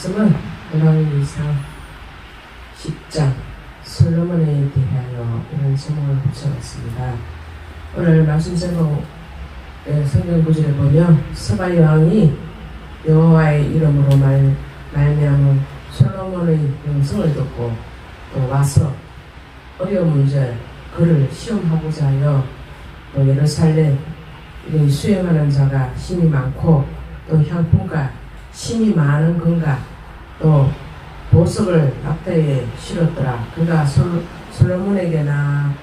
말씀은 열왕기상 10장 솔로몬에 대하여 이런 제목을 붙여봤습니다. 오늘 말씀 제목 성경 구절에 보면 스바 여왕이 여호와의 이름으로 말미암아 솔로몬의 명성을 듣고 또 와서 어려운 문제 그를 시험하고자 하여 또 예루살렘 수행하는 자가 힘이 많고 또 향품과 힘이 많은 건가 또 보석을 낙타에 실었더라. 그가 솔로몬에게 나와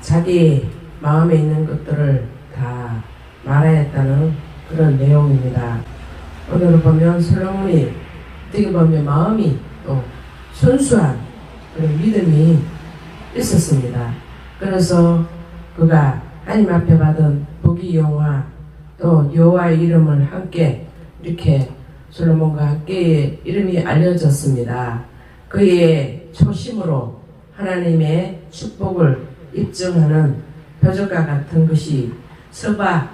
자기 마음에 있는 것들을 다 말하였다는 그런 내용입니다. 오늘 보면 솔로몬이 어떻게 보면 마음이 또 순수한 그런 믿음이 있었습니다. 그래서 그가 하나님 앞에 받은 복이 영화 또 여호와의 이름을 함께 이렇게 솔로몬과 함께 이름이 알려졌습니다. 그의 초심으로 하나님의 축복을 입증하는 표적과 같은 것이 스바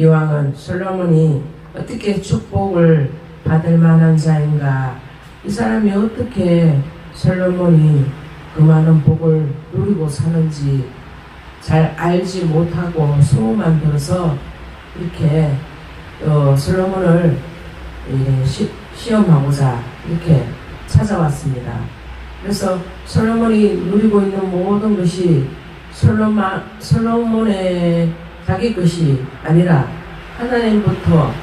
여왕은 솔로몬이 어떻게 축복을 받을 만한 자인가, 이 사람이 어떻게 솔로몬이 그 많은 복을 누리고 사는지 잘 알지 못하고 소문만 들어서 이렇게 솔로몬을 시험하고자 이렇게 찾아왔습니다. 그래서 솔로몬이 누리고 있는 모든 것이 솔로몬의 자기 것이 아니라 하나님부터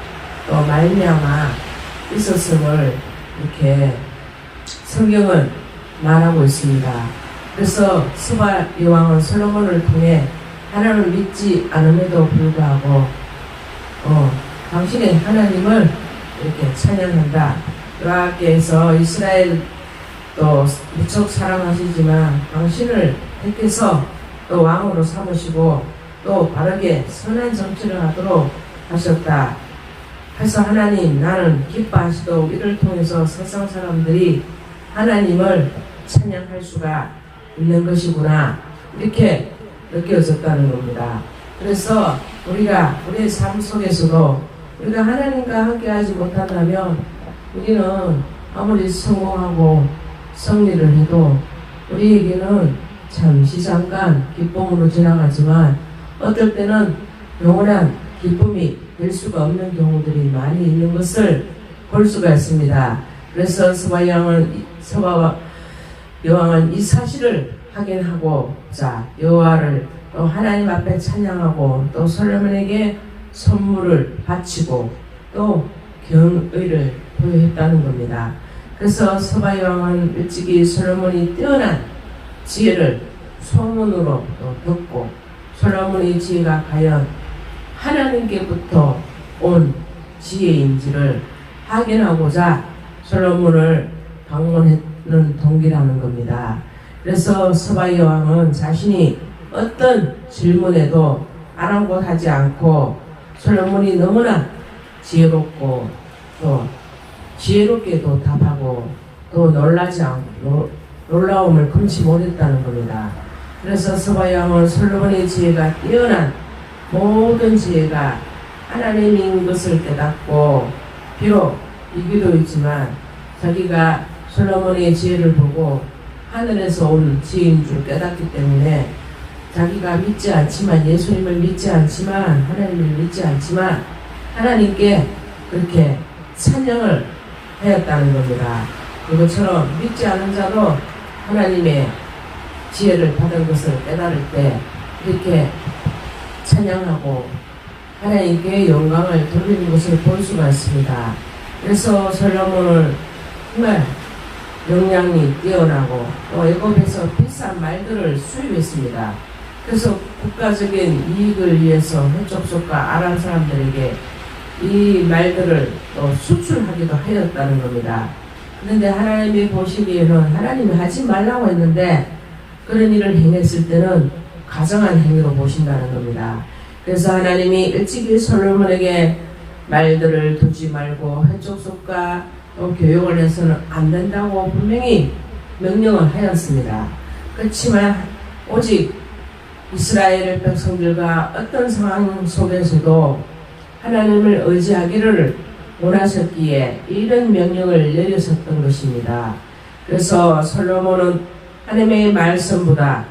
또 말미암아 있었음을 이렇게 성경은 말하고 있습니다. 그래서 스바 여왕은 솔로몬을 통해 하나님을 믿지 않음에도 불구하고 당신의 하나님을 이렇게 찬양한다. 여호와께서 이스라엘 또 무척 사랑하시지만 당신을 택해서 또 왕으로 삼으시고 또 바르게 선한 정치를 하도록 하셨다. 그래서 하나님 나는 기뻐하시도록 이를 통해서 세상 사람들이 하나님을 찬양할 수가 있는 것이구나 이렇게 느껴졌다는 겁니다. 그래서 우리가 우리의 삶 속에서도 우리가 하나님과 함께 하지 못한다면 우리는 아무리 성공하고 승리를 해도 우리에게는 잠시 잠깐 기쁨으로 지나가지만 어떨 때는 영원한 기쁨이 될 수가 없는 경우들이 많이 있는 것을 볼 수가 있습니다. 그래서 스바 여왕은 이 사실을 확인하고자 여호와를 또 하나님 앞에 찬양하고 또 솔로몬에게 선물을 바치고 또 경의를 표했다는 겁니다. 그래서 스바 여왕은 일찍이 솔로몬이 뛰어난 지혜를 소문으로 또 듣고 솔로몬의 지혜가 과연 하나님께부터 온 지혜인지를 확인하고자 솔로몬을 방문했는 동기라는 겁니다. 그래서 스바 여왕은 자신이 어떤 질문에도 아랑곳하지 않고 솔로몬이 너무나 지혜롭고 또 지혜롭게도 답하고 또 놀라지 않고 놀라움을 금치 못했다는 겁니다. 그래서 스바 여왕은 솔로몬의 지혜가 뛰어난 모든 지혜가 하나님인 것을 깨닫고 비록 이기도 있지만 자기가 솔로몬의 지혜를 보고 하늘에서 온 지혜인 줄 깨닫기 때문에 자기가 믿지 않지만 예수님을 믿지 않지만 하나님을 믿지 않지만 하나님께 그렇게 찬양을 하였다는 겁니다. 이것처럼 믿지 않은 자도 하나님의 지혜를 받은 것을 깨달을 때 이렇게 찬양하고 하나님께 영광을 돌리는 것을 볼 수가 있습니다. 그래서 솔로몬은 정말 역량이 뛰어나고 또 애굽에서 비싼 말들을 수입했습니다. 그래서 국가적인 이익을 위해서 해족속과 아람 사람들에게 이 말들을 또 수출하기도 하였다는 겁니다. 그런데 하나님이 보시기에는 하나님이 하지 말라고 했는데 그런 일을 행했을 때는 가정한 행위로 보신다는 겁니다. 그래서 하나님이 일찍이 솔로몬에게 말들을 두지 말고 해족속과 또 교육을 해서는 안 된다고 분명히 명령을 하였습니다. 그렇지만 오직 이스라엘 백성들과 어떤 상황 속에서도 하나님을 의지하기를 원하셨기에 이런 명령을 내렸었던 것입니다. 그래서 솔로몬은 하나님의 말씀보다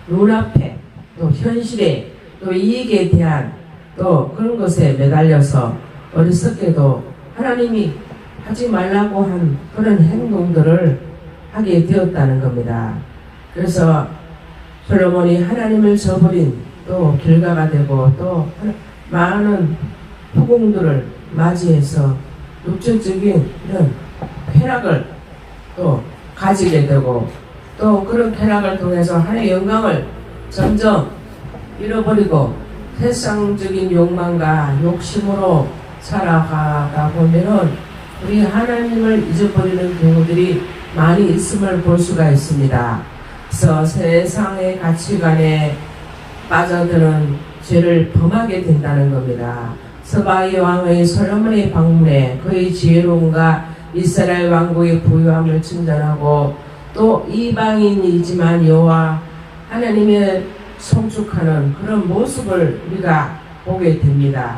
눈앞에 또 현실에 또 이익에 대한 또 그런 것에 매달려서 어리석게도 하나님이 하지 말라고 한 그런 행동들을 하게 되었다는 겁니다. 그래서 솔로몬이 하나님을 저버린 또 결과가 되고 또 많은 후궁들을 맞이해서 육체적인 이런 쾌락을 또 가지게 되고 또 그런 쾌락을 통해서 하나님의 영광을 점점 잃어버리고 세상적인 욕망과 욕심으로 살아가다 보면은 우리 하나님을 잊어버리는 경우들이 많이 있음을 볼 수가 있습니다. 그래서 세상의 가치관에 빠져드는 죄를 범하게 된다는 겁니다. 서바의 왕의 솔로몬의 방문에 그의 지혜로움과 이스라엘 왕국의 부유함을 칭찬하고 또 이방인이지만 여호와 하나님의 성축하는 그런 모습을 우리가 보게 됩니다.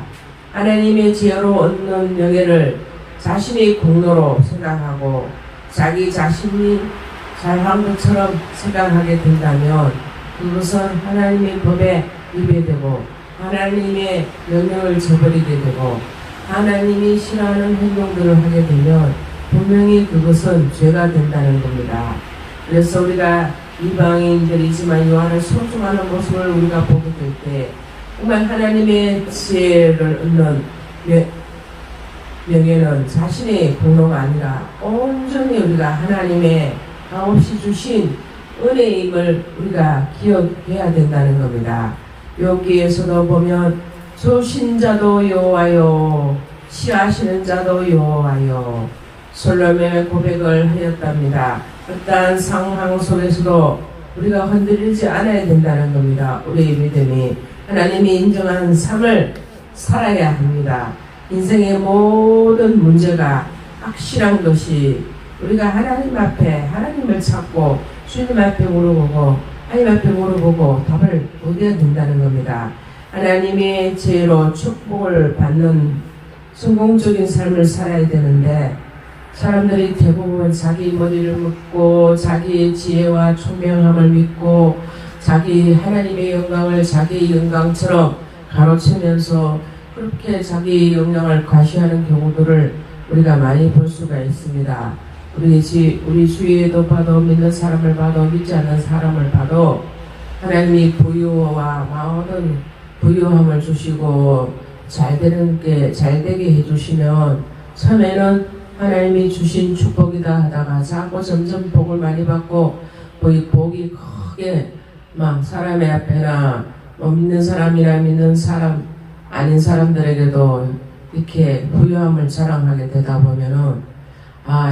하나님의 지혜로 얻는 명예를 자신의 공로로 생각하고 자기 자신이 잘한 것처럼 생각하게 된다면 그것은 하나님의 법에 위배되고 하나님의 명령을 저버리게 되고 하나님이 싫어하는 행동들을 하게 되면 분명히 그것은 죄가 된다는 겁니다. 그래서 우리가 이방인들이지만 요한을 소중하는 모습을 우리가 보게 될 때 정말 하나님의 지혜를 얻는 명예는 자신의 공로가 아니라 온전히 우리가 하나님의 값없이 주신 은혜임을 우리가 기억해야 된다는 겁니다. 여기에서도 보면 주신 자도 여호와요 취하시는 자도 여호와요 솔로몬의 고백을 하였답니다. 어떠한 상황 속에서도 우리가 흔들리지 않아야 된다는 겁니다. 우리의 믿음이 하나님이 인정하는 삶을 살아야 합니다. 인생의 모든 문제가 확실한 것이 우리가 하나님 앞에 하나님을 찾고 주님 앞에 물어보고 하나님 앞에 물어보고 답을 얻어야 된다는 겁니다. 하나님의 지혜로 축복을 받는 성공적인 삶을 살아야 되는데 사람들이 대부분 자기 머리를 묶고 자기의 지혜와 총명함을 믿고 자기 하나님의 영광을 자기의 영광처럼 가로채면서 그렇게 자기의 영광을 과시하는 경우들을 우리가 많이 볼 수가 있습니다. 우리 주위에도 봐도 믿는 사람을 봐도 믿지 않는 사람을 봐도 하나님이 부유와 모든 부유함을 주시고 잘 되게 해주시면 처음에는 하나님이 주신 축복이다 하다가 자꾸 점점 복을 많이 받고 복이 크게 막 사람의 앞에나 믿는 사람이나 믿는 사람 아닌 사람들에게도 이렇게 부유함을 자랑하게 되다 보면은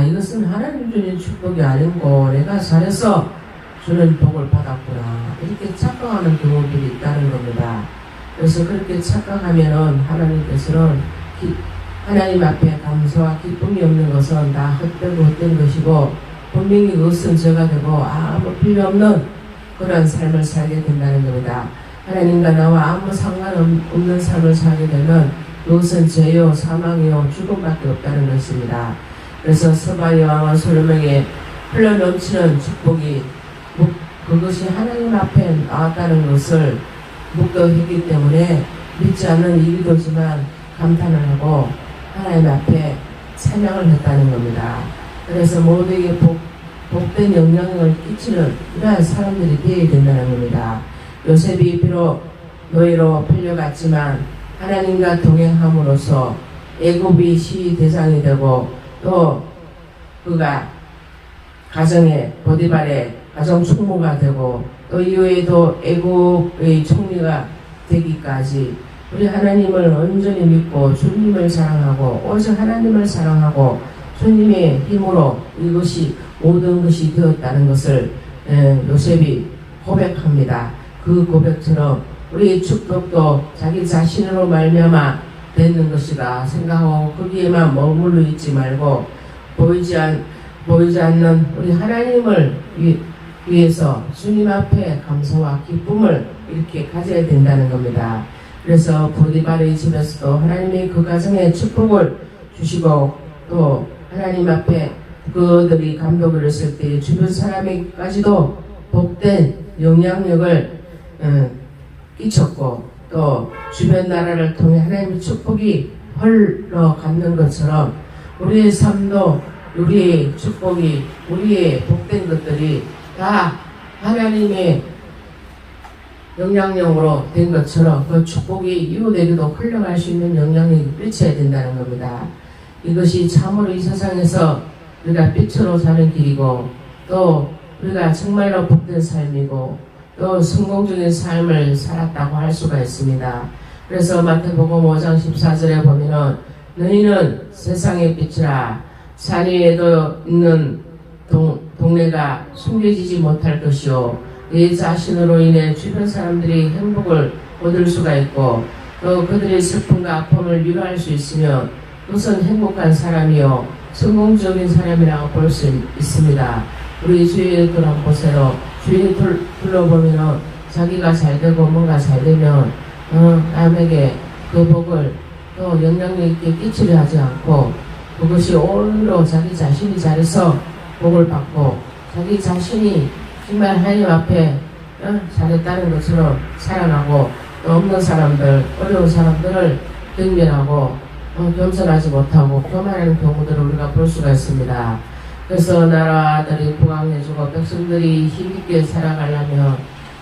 이것은 하나님 주는 축복이 아니고 내가 잘해서 주는 복을 받았구나 이렇게 착각하는 경우들이 있다는 겁니다. 그래서 그렇게 착각하면은 하나님께서는 하나님 앞에 감사와 기쁨이 없는 것은 다 헛된 것이고 분명히 그것은 죄가 되고 아무 필요 없는 그런 삶을 살게 된다는 겁니다. 하나님과 나와 아무 상관없는 삶을 살게 되면 그것은 죄요 사망이요 죽음밖에 없다는 것입니다. 그래서 서바의 왕은 솔로몬에게 흘러넘치는 축복이 그것이 하나님 앞에 나왔다는 것을 묵도했기 때문에 믿지 않는 일이지만 감탄을 하고 하나님 앞에 찬양을 했다는 겁니다. 그래서 모두에게 복된 영향을 끼치는 이러한 사람들이 되어야 된다는 겁니다. 요셉이 비록 노예로 풀려갔지만 하나님과 동행함으로써 애굽이 시위 대상이 되고 또 그가 가정의 보디발의 가정 총무가 되고 또 이후에도 애굽의 총리가 되기까지 우리 하나님을 온전히 믿고 주님을 사랑하고 오직 하나님을 사랑하고 주님의 힘으로 이것이 모든 것이 되었다는 것을 요셉이 고백합니다. 그 고백처럼 우리의 축복도 자기 자신으로 말미암아 되는 것이다 생각하고 거기에만 머물러 있지 말고 보이지 않는 우리 하나님을 위해서 주님 앞에 감사와 기쁨을 이렇게 가져야 된다는 겁니다. 그래서 보디발의 집에서도 하나님이 그 가정에 축복을 주시고 또 하나님 앞에 그들이 감독을 했을 때 주변 사람에게까지도 복된 영향력을 끼쳤고 또 주변 나라를 통해 하나님의 축복이 흘러가는 것처럼 우리의 삶도 우리의 축복이 우리의 복된 것들이 다 하나님의 영향력으로 된 것처럼 그 축복이 이웃에게도 흘러갈 수 있는 영향력이 미쳐야 된다는 겁니다. 이것이 참으로 이 세상에서 우리가 빛으로 사는 길이고 또 우리가 정말로 복된 삶이고 또 성공적인 삶을 살았다고 할 수가 있습니다. 그래서 마태복음 5장 14절에 보면은 너희는 세상의 빛이라 산 위에도 있는 동네가 숨겨지지 못할 것이요 네 자신으로 인해 주변 사람들이 행복을 얻을 수가 있고 또 그들의 슬픔과 아픔을 위로할 수 있으며 그것은 행복한 사람이요 성공적인 사람이라고 볼 수 있습니다. 우리 주위에 돌아보세요. 주위에 둘러보면 자기가 잘 되고 뭔가 잘 되면 남에게 그 복을 또 영향력 있게 끼치려 하지 않고 그것이 오히려 자기 자신이 잘해서 복을 받고 자기 자신이 정말 하나님 앞에 잘했다는 것처럼 살아가고 또 없는 사람들, 어려운 사람들을 경멸하고 겸손하지 못하고 교만하는 경우들을 우리가 볼 수가 있습니다. 그래서 나라들이 부강해지고 백성들이 힘있게 살아가려면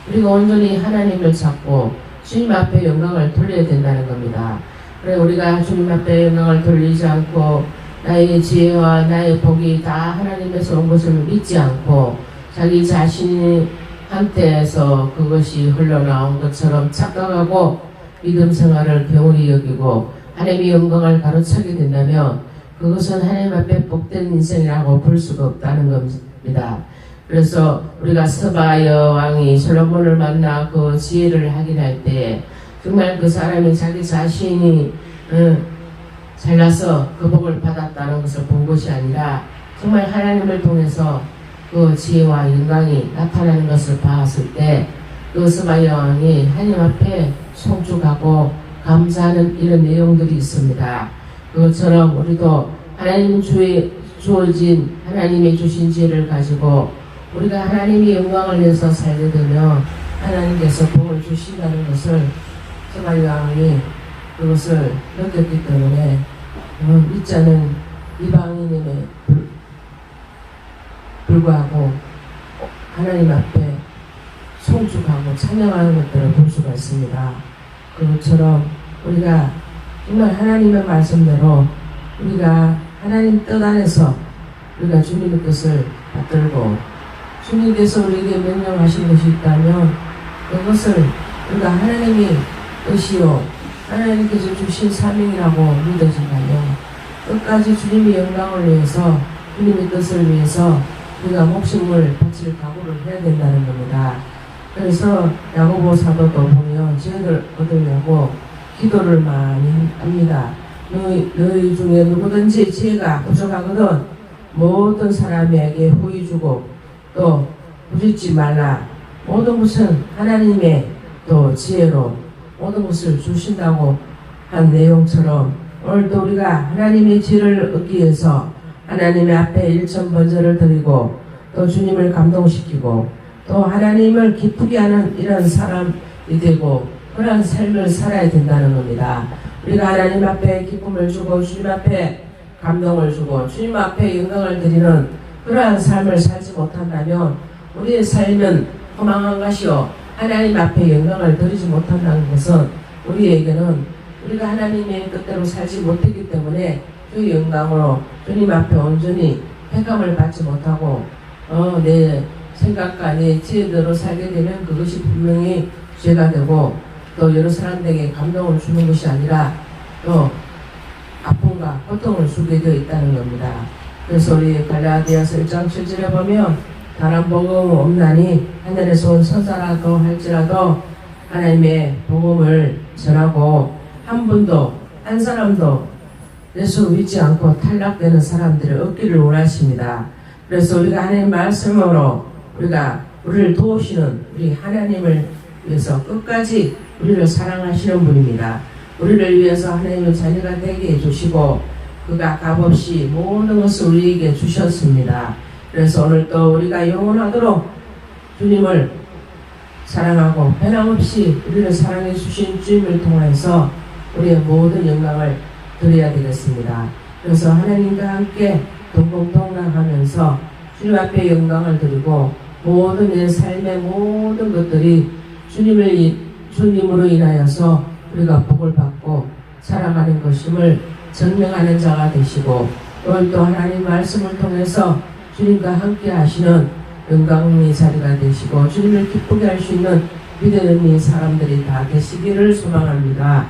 우리가 온전히 하나님을 찾고 주님 앞에 영광을 돌려야 된다는 겁니다. 그래 우리가 주님 앞에 영광을 돌리지 않고 나의 지혜와 나의 복이 다 하나님에서 온 것을 믿지 않고 자기 자신한테서 그것이 흘러나온 것처럼 착각하고 믿음 생활을 경홀히 여기고 하나님의 영광을 가로차게 된다면 그것은 하나님 앞에 복된 인생이라고 볼 수가 없다는 겁니다. 그래서 우리가 스바야 왕이 솔로몬을 만나 그 지혜를 확인할 때 정말 그 사람이 자기 자신이 잘나서 그 복을 받았다는 것을 본 것이 아니라 정말 하나님을 통해서 그 지혜와 영광이 나타나는 것을 봤을 때 그 스바야 왕이 하나님 앞에 송축하고 감사하는 이런 내용들이 있습니다. 그것처럼 우리도 하나님 주어진 하나님의 주신 지혜를 가지고 우리가 하나님의 영광을 위해서 살게 되면 하나님께서 복을 주신다는 것을 스바야 왕이 그것을 느꼈기 때문에 믿지 않은 이방인임에 불구하고 하나님 앞에 송축하고 찬양하는 것들을 볼 수가 있습니다. 그것처럼 우리가 정말 하나님의 말씀대로 우리가 하나님 뜻 안에서 우리가 주님의 뜻을 받들고 주님께서 우리에게 명령하신 것이 있다면 그것을 우리가 하나님의 뜻이요 하나님께서 주신 사명이라고 믿어진다면 끝까지 주님의 영광을 위해서 주님의 뜻을 위해서 우리가 목숨을 바칠 각오를 해야 된다는 겁니다. 그래서 야고보 사도도 보면 지혜를 얻으려고 기도를 많이 합니다. 너희 중에 누구든지 지혜가 부족하거든 모든 사람에게 후히 주고 또 부짓지 말라. 모든 것은 하나님의 또 지혜로 모든 것을 주신다고 한 내용처럼 오늘도 우리가 하나님의 지혜를 얻기 위해서 하나님의 앞에 일천번제를 드리고 또 주님을 감동시키고 또 하나님을 기쁘게 하는 이런 사람이 되고 그런 삶을 살아야 된다는 겁니다. 우리가 하나님 앞에 기쁨을 주고 주님 앞에 감동을 주고 주님 앞에 영광을 드리는 그러한 삶을 살지 못한다면 우리의 삶은 허망한 것이요 하나님 앞에 영광을 드리지 못한다는 것은 우리에게는 우리가 하나님의 뜻대로 살지 못했기 때문에 그 영광으로 주님 앞에 온전히 택함을 받지 못하고 내 생각과 내 지혜대로 살게 되면 그것이 분명히 죄가 되고 또 여러 사람들에게 감동을 주는 것이 아니라 또 아픔과 고통을 주게 되어 있다는 겁니다. 그래서 우리 갈라디아서 1장 7절에 보면 다른 복음 없나니 하늘에서 온 선사라도 할지라도 하나님의 복음을 전하고 한 분도 한 사람도 예수를 믿지 않고 탈락되는 사람들을 얻기를 원하십니다. 그래서 우리가 하나님 말씀으로 우리가 우리를 도우시는 우리 하나님을 위해서 끝까지 우리를 사랑하시는 분입니다. 우리를 위해서 하나님의 자녀가 되게 해주시고 그가 값없이 모든 것을 우리에게 주셨습니다. 그래서 오늘 또 우리가 영원하도록 주님을 사랑하고 변함없이 우리를 사랑해 주신 주님을 통해서 우리의 모든 영광을 드려야 되겠습니다. 그래서 하나님과 함께 동공동락하면서 주님 앞에 영광을 드리고 모든 내 삶의 모든 것들이 주님으로 인하여서 우리가 복을 받고 살아가는 것임을 증명하는 자가 되시고 오늘 또 하나님 말씀을 통해서 주님과 함께 하시는 영광의 자리가 되시고 주님을 기쁘게 할 수 있는 믿음의 사람들이 다 되시기를 소망합니다.